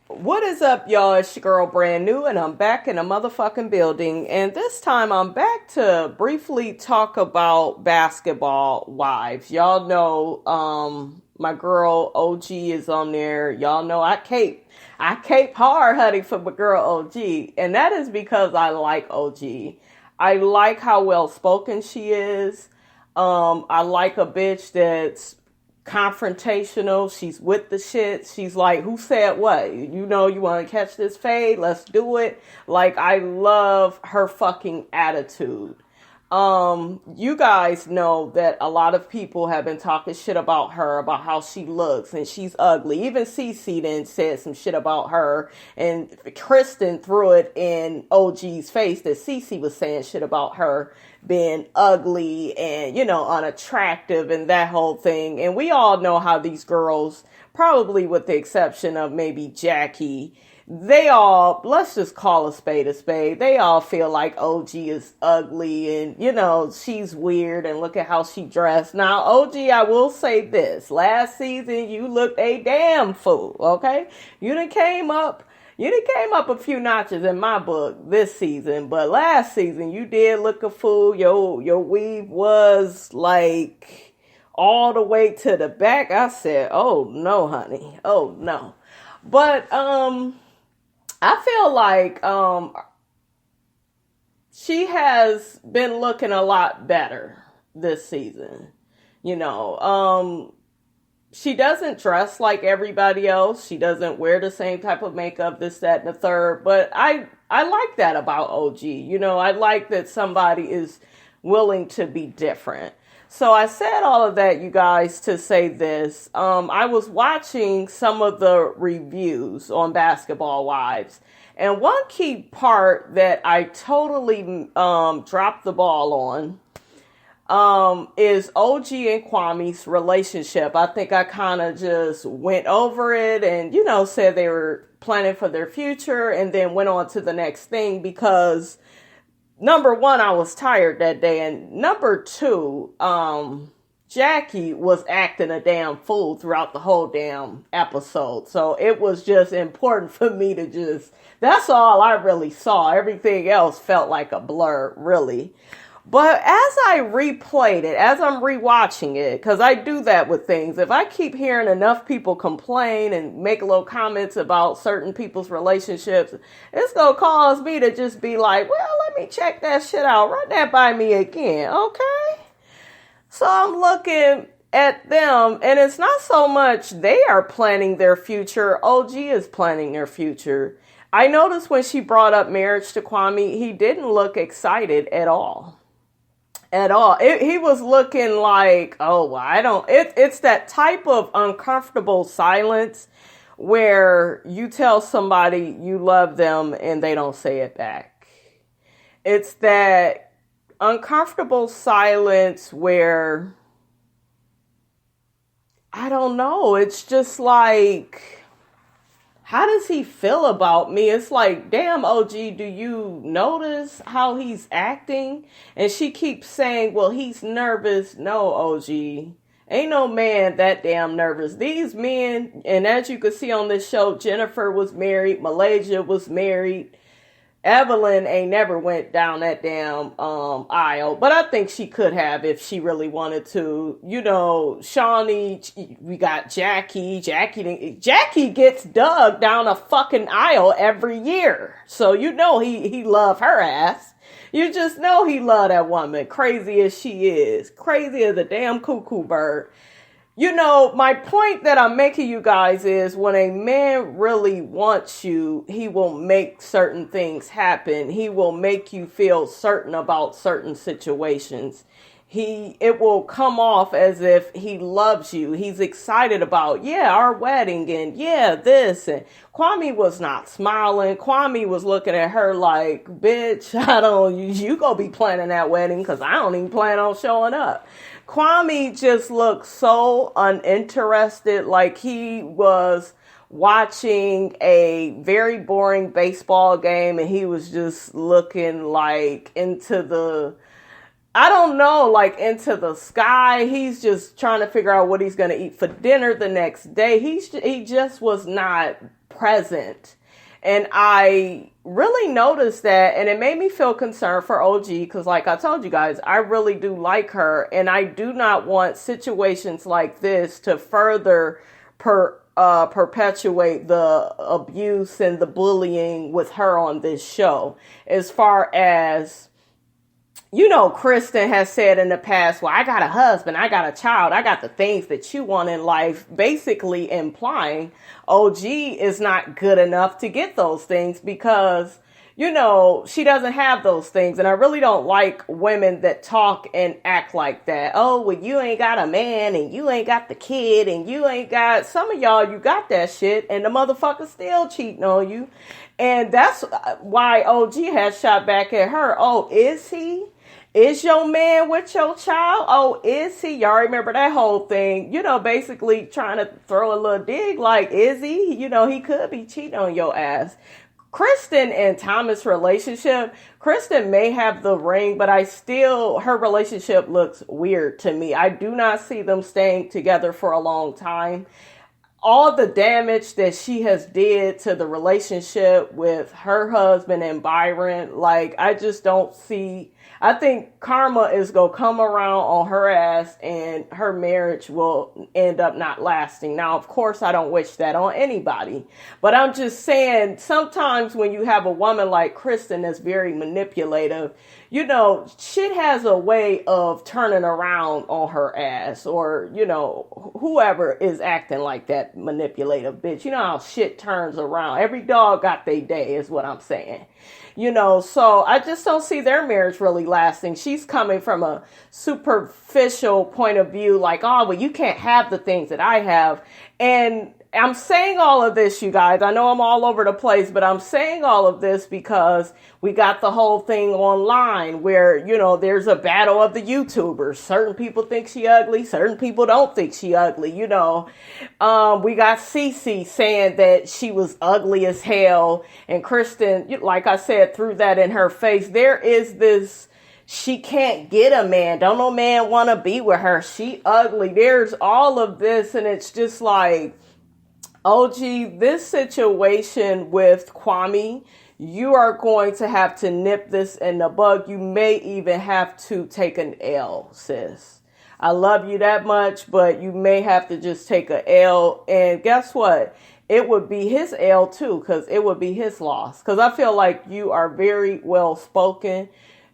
What is up, y'all? It's your girl Brand New, and I'm back in a motherfucking building. And this time I'm back to briefly talk about Basketball Wives. Y'all know my girl OG is on there. Y'all know I cape hard, honey, for my girl OG. And that is because I like OG. I like how well spoken she is. I like a bitch that's confrontational. She's with the shit. She's like, who said what? You know, you want to catch this fade? Let's do it. Like, I love her fucking attitude. You guys know that a lot of people have been talking shit about her, about how she looks and she's ugly. Even Cece then said some shit about her, and Kristen threw it in OG's face that Cece was saying shit about her being ugly and, you know, unattractive and that whole thing. And we all know how these girls, probably with the exception of maybe Jackie, they all, let's just call a spade, they all feel like OG is ugly and, you know, she's weird and look at how she dressed. Now, OG, I will say this. Last season, you looked a damn fool, okay? You done came up a few notches in my book this season, but last season, you did look a fool. Your weave was like all the way to the back. I said, oh no, honey. Oh no. But, I feel like she has been looking a lot better this season. You know, she doesn't dress like everybody else. She doesn't wear the same type of makeup, this, that, and the third. But I like that about OG. You know, I like that somebody is willing to be different. So I said all of that, you guys, to say this. I was watching some of the reviews on Basketball Wives. And one key part that I totally dropped the ball on is OG and Kwame's relationship. I think I kind of just went over it and, you know, said they were planning for their future and then went on to the next thing because number one, I was tired that day. And number two, Jackie was acting a damn fool throughout the whole damn episode. So it was just important for me to just, that's all I really saw. Everything else felt like a blur, really. But as I replayed it, as I'm rewatching it, because I do that with things, if I keep hearing enough people complain and make little comments about certain people's relationships, it's going to cause me to just be like, well, let me check that shit out. Run that by me again, okay? So I'm looking at them, and it's not so much they are planning their future, OG is planning their future. I noticed when she brought up marriage to Kwame, he didn't look excited at all. He was looking like, oh, well, it's that type of uncomfortable silence where you tell somebody you love them and they don't say it back. It's that uncomfortable silence where, I don't know, it's just like, how does he feel about me? It's like, damn, OG, do you notice how he's acting? And she keeps saying, well, he's nervous. No, OG. Ain't no man that damn nervous. These men, and as you can see on this show, Jennifer was married. Malaysia was married. Evelyn ain't never went down that damn aisle, but I think she could have if she really wanted to. You know, Shawnee, we got Jackie. Jackie gets dug down a fucking aisle every year, so you know he love her ass. You just know he love that woman, crazy as she is, crazy as a damn cuckoo bird. You know, my point that I'm making, you guys, is when a man really wants you, he will make certain things happen. He will make you feel certain about certain situations. It will come off as if he loves you. He's excited about, yeah, our wedding and yeah, this. And Kwame was not smiling. Kwame was looking at her like, bitch, you gonna be planning that wedding because I don't even plan on showing up. Kwame just looked so uninterested, like he was watching a very boring baseball game and he was just looking like into the sky. He's just trying to figure out what he's going to eat for dinner the next day. He just was not present. And I really noticed that, and it made me feel concerned for OG because, like I told you guys, I really do like her, and I do not want situations like this to further perpetuate the abuse and the bullying with her on this show. As far as, you know, Kristen has said in the past, well, I got a husband, I got a child, I got the things that you want in life, basically implying OG is not good enough to get those things because, you know, she doesn't have those things. And I really don't like women that talk and act like that. Oh, well, you ain't got a man and you ain't got the kid and you ain't got, some of y'all, you got that shit and the motherfucker still cheating on you. And that's why OG has shot back at her. Oh, is he? Is your man with your child? Oh, is he? Y'all remember that whole thing, you know, basically trying to throw a little dig like, is he? You know, he could be cheating on your ass. Kristen and Thomas' relationship, Kristen may have the ring, but her relationship looks weird to me. I do not see them staying together for a long time. All the damage that she has did to the relationship with her husband and Byron, like, I just don't see. I think karma is going to come around on her ass and her marriage will end up not lasting. Now, of course, I don't wish that on anybody, but I'm just saying sometimes when you have a woman like Kristen that's very manipulative, you know, shit has a way of turning around on her ass, or, you know, whoever is acting like that manipulative bitch. You know how shit turns around. Every dog got their day is what I'm saying. You know, so I just don't see their marriage really lasting. She's coming from a superficial point of view, like, oh, well, you can't have the things that I have. And I'm saying all of this, you guys. I know I'm all over the place, but I'm saying all of this because we got the whole thing online where, you know, there's a battle of the YouTubers. Certain people think she ugly. Certain people don't think she ugly. You know, we got Cece saying that she was ugly as hell. And Kristen, like I said, threw that in her face. There is this, she can't get a man. Don't no man want to be with her. She ugly. There's all of this. And it's just like, OG, this situation with Kwame, you are going to have to nip this in the bud. You may even have to take an L, sis. I love you that much, but you may have to just take an L. And guess what? It would be his L too, because it would be his loss. Because I feel like you are very well spoken.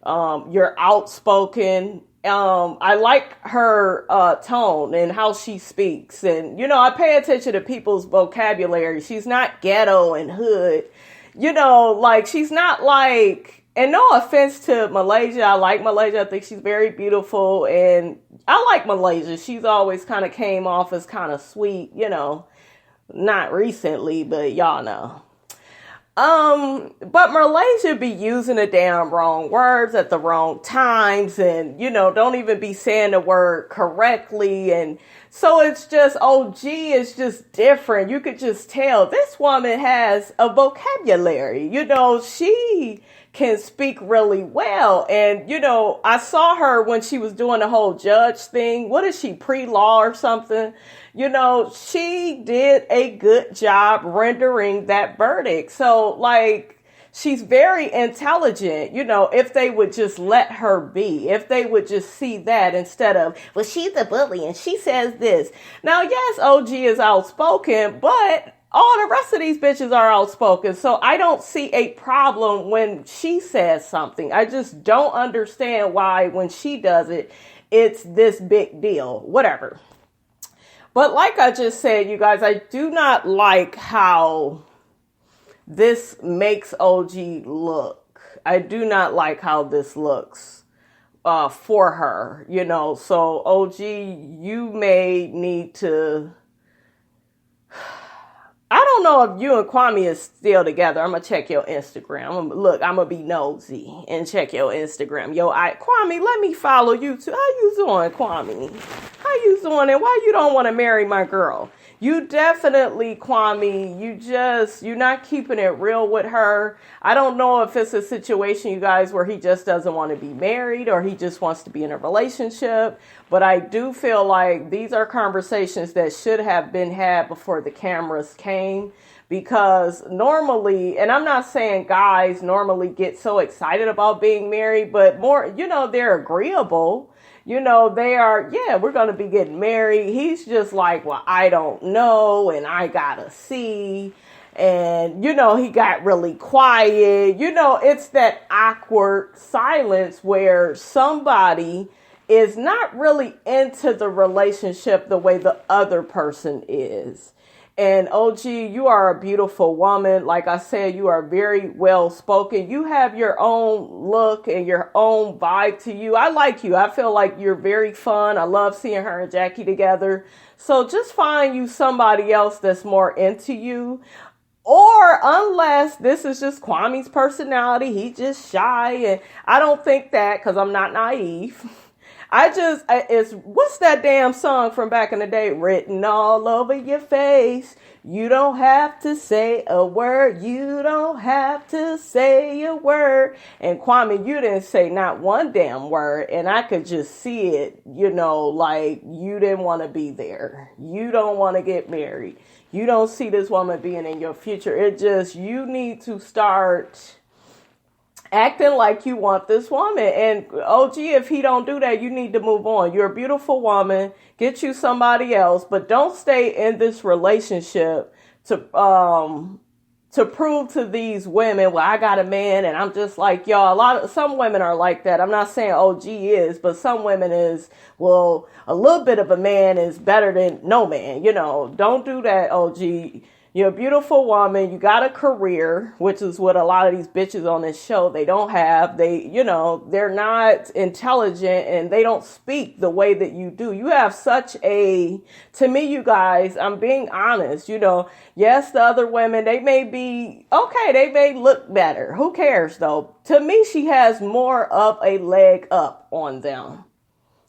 You're outspoken. I like her tone and how she speaks. And, you know, I pay attention to people's vocabulary. She's not ghetto and hood. You know, like, she's not like, and no offense to Malaysia. I like Malaysia. I think she's very beautiful. And I like Malaysia. She's always kind of came off as kind of sweet, you know, not recently, but y'all know. But Malaysia be using the damn wrong words at the wrong times and, you know, don't even be saying the word correctly. And so it's just, OG is just different. You could just tell this woman has a vocabulary, you know, she can speak really well. And, you know, I saw her when she was doing the whole judge thing. What is she, pre-law or something? You know, she did a good job rendering that verdict. So, like, she's very intelligent, you know, if they would just let her be, if they would just see that instead of, well, she's a bully and she says this. Now, yes, OG is outspoken, but all the rest of these bitches are outspoken. So I don't see a problem when she says something. I just don't understand why when she does it, it's this big deal, whatever. But like I just said, you guys, I do not like how this makes OG look. I do not like how this looks for her, you know. So OG, you may need to, I don't know if you and Kwame is still together. I'm going to check your Instagram. I'm going to be nosy and check your Instagram. Kwame, let me follow you too. How you doing, Kwame? How you doing? And why you don't want to marry my girl? You definitely, Kwame, you're not keeping it real with her. I don't know if it's a situation, you guys, where he just doesn't want to be married or he just wants to be in a relationship. But I do feel like these are conversations that should have been had before the cameras came, because normally, and I'm not saying guys normally get so excited about being married, but more, they're agreeable. They are, yeah, we're going to be getting married. He's just like, well, I don't know, and I gotta see. And, he got really quiet. It's that awkward silence where somebody is not really into the relationship the way the other person is. And OG, you are a beautiful woman. Like I said, you are very well spoken. You have your own look and your own vibe to you. I like you. I feel like you're very fun. I love seeing her and Jackie together. So just find you somebody else that's more into you. Or unless this is just Kwame's personality, he's just shy. And I don't think that, because I'm not naive. What's that damn song from back in the day? Written all over your face. You don't have to say a word. You don't have to say a word. And Kwame, you didn't say not one damn word. And I could just see it, like you didn't want to be there. You don't want to get married. You don't see this woman being in your future. You need to start acting like you want this woman. And OG, if he don't do that, you need to move on. You're a beautiful woman. Get you somebody else, but don't stay in this relationship to prove to these women, well, I got a man and I'm just like y'all. Some women are like that. I'm not saying OG is, but some women is, well, a little bit of a man is better than no man. Don't do that, OG. You're a beautiful woman. You got a career, which is what a lot of these bitches on this show, they don't have. They're not intelligent and they don't speak the way that you do. You have to me, you guys, I'm being honest, yes, the other women, they may be, okay, they may look better. Who cares though? To me, she has more of a leg up on them.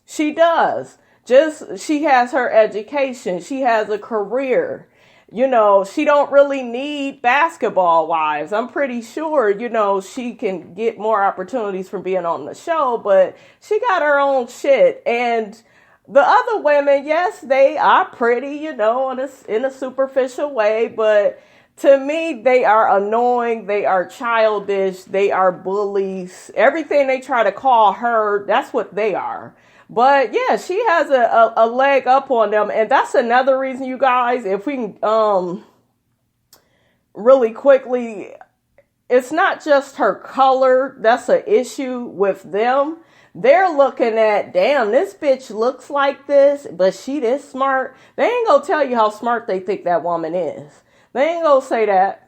She does. She has her education. She has a career. She don't really need basketball wives. I'm pretty sure, she can get more opportunities from being on the show, but she got her own shit. And the other women, yes, they are pretty, in a superficial way, but to me, they are annoying. They are childish. They are bullies. Everything they try to call her, that's what they are. But yeah, she has a leg up on them. And that's another reason, you guys, if we can really quickly, it's not just her color that's an issue with them. They're looking at, damn, this bitch looks like this, but she this smart. They ain't gonna tell you how smart they think that woman is. They ain't gonna say that.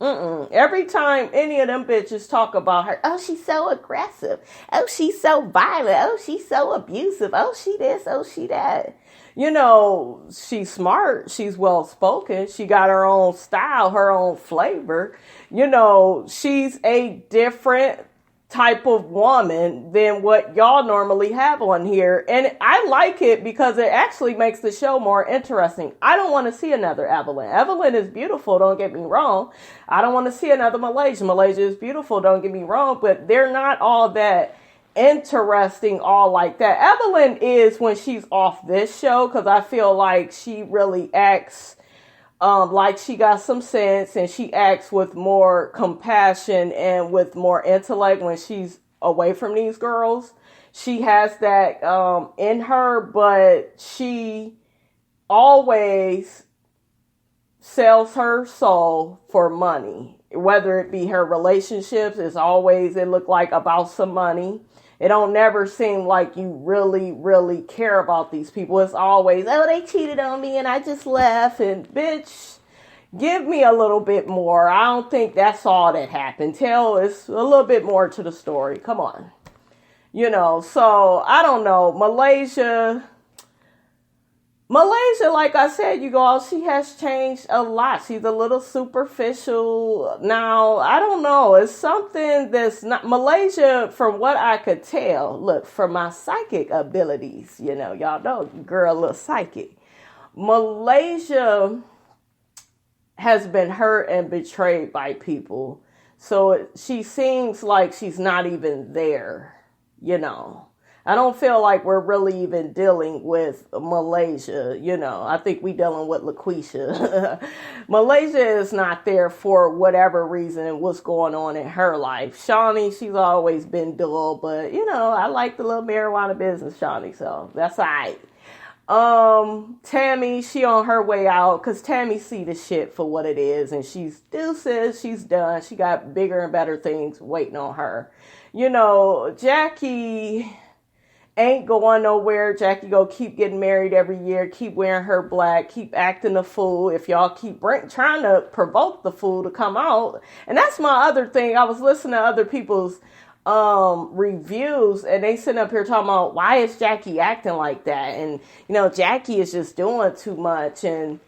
Every time any of them bitches talk about her, oh, she's so aggressive. Oh, she's so violent. Oh, she's so abusive. Oh, she this. Oh, she that. She's smart. She's well spoken. She got her own style, her own flavor. She's a different type of woman than what y'all normally have on here. And I like it because it actually makes the show more interesting. I don't want to see another Evelyn. Evelyn is beautiful, don't get me wrong. I don't want to see another Malaysia. Malaysia is beautiful, don't get me wrong, but they're not all that interesting all like that. Evelyn is when she's off this show, because I feel like she really acts like she got some sense, and she acts with more compassion and with more intellect when she's away from these girls. She has that in her, but she always sells her soul for money. Whether it be her relationships, it look like about some money. It don't never seem like you really, really care about these people. It's always, oh, they cheated on me and I just left. And bitch, give me a little bit more. I don't think that's all that happened. It's a little bit more to the story. Come on. So I don't know. Malaysia, like I said, you guys, she has changed a lot. She's a little superficial now. I don't know. It's something that's not Malaysia, from what I could tell. Look, from my psychic abilities, y'all know, girl, a little psychic. Malaysia has been hurt and betrayed by people. So she seems like she's not even there, I don't feel like we're really even dealing with Malaysia. I think we dealing with LaQuisha. Malaysia is not there for whatever reason and what's going on in her life. Shawnee, she's always been dull, but I like the little marijuana business, Shawnee, so that's all right. Tammy, she on her way out because Tammy see the shit for what it is, and she still says she's done. She got bigger and better things waiting on her. Jackie ain't going nowhere. Jackie go keep getting married every year, keep wearing her black, keep acting a fool. If y'all keep trying to provoke the fool to come out, and that's my other thing. I was listening to other people's reviews, and they sitting up here talking about why is Jackie acting like that, and Jackie is just doing too much. And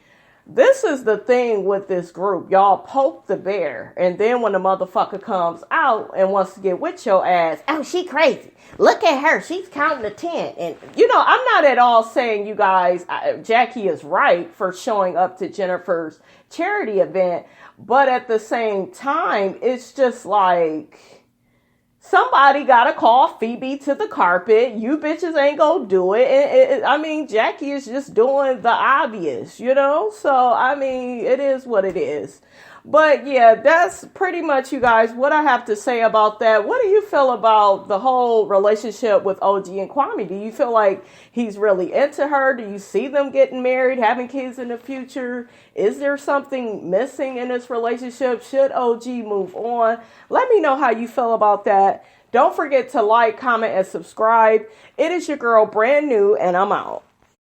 this is the thing with this group, y'all poke the bear, and then when the motherfucker comes out and wants to get with your ass, oh, she crazy, look at her, she's counting to 10. And I'm not at all saying you guys, Jackie is right for showing up to Jennifer's charity event, but at the same time, it's just like, somebody gotta call Phoebe to the carpet. You bitches ain't gonna do it. And Jackie is just doing the obvious, So, it is what it is. But yeah, that's pretty much, you guys, what I have to say about that. What do you feel about the whole relationship with OG and Kwame? Do you feel like he's really into her? Do you see them getting married, having kids in the future? Is there something missing in this relationship? Should OG move on? Let me know how you feel about that. Don't forget to like, comment, and subscribe. It is your girl, Brand New, and I'm out.